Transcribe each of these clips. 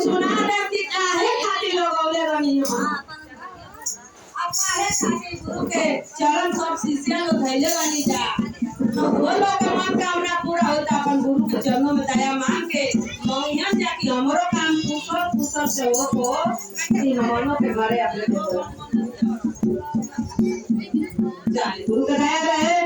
सुना दे कि काहे खातिर लगौले रही हो। अब काहे खातिर गुरु के चरण सब शिष्य लोग धैले बनी जा। तो वो लोग का मनोकामना पूरा होता अपन गुरु के चरणों में दया मांग के मंगियन जा कि हमरो काम कुशल कुशल से हो तो इन मनो के घरे अपने जाने गुरु का दया रहे।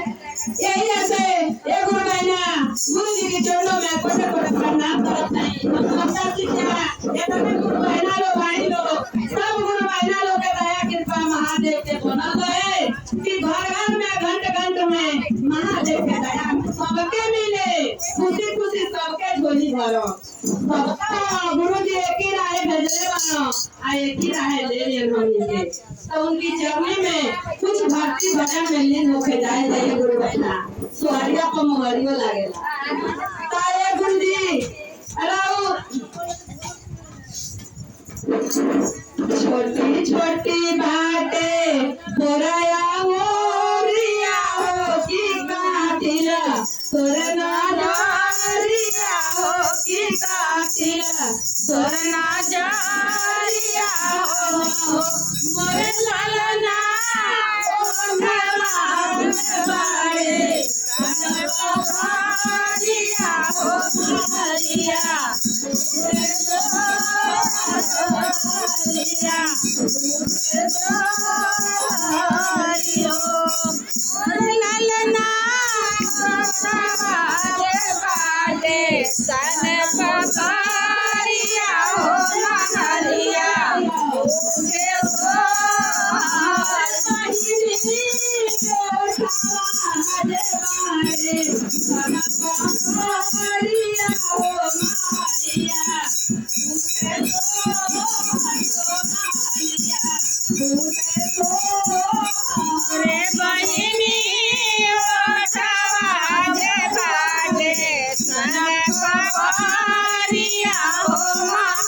यही ऐसे एक गुरु महीना गुरु जी के चरणों में कोटे कोटे प्रणाम करत नहीं। अच्छा शिक्षा ये तो गुरु महीना लोग भाई लोग सब गुरु महीना लोग के दया कृपा महादेव के बनल रहे कि घर घर में घंट घंट में महादेव के दया सबके मिले खुशी खुशी सबके झोली भरो। सबका गुरु जी एक ही राह भेजले बानो आ एक ही राह ले लिए हमनी के। तो उनकी चरनी में कुछ भक्ति भजन में लीन होके जाए जाइए गुरु बहना सुहारिया को मोहरियो लागेला। ताये गुरु जी अलाउ छोटी छोटी बातें बोराया मोरिया हो की काटिला तोरना जारिया हो की काटिला तोरना जारिया हो मोरे लालना ओ मेरा बारे कारिया हो हरिया लालना सन पकारिया हो हरिया रे बहिनी पकारिया हो हरिया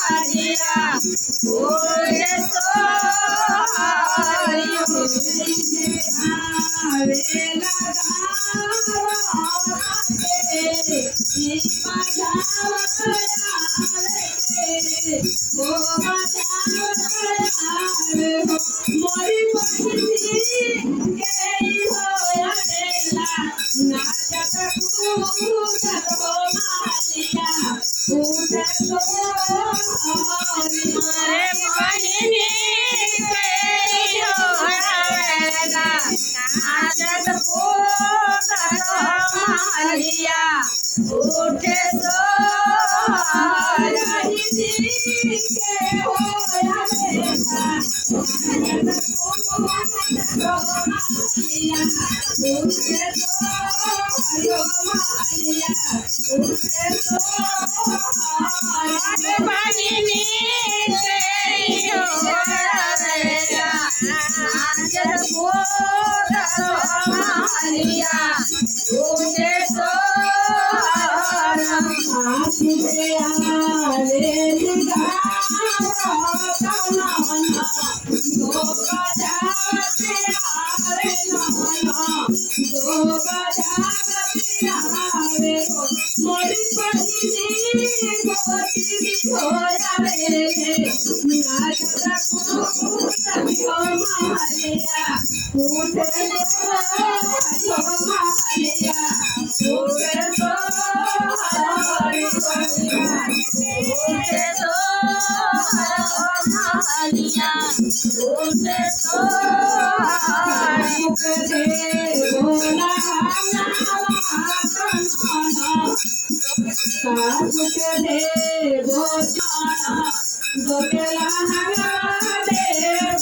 मोरी उठे सो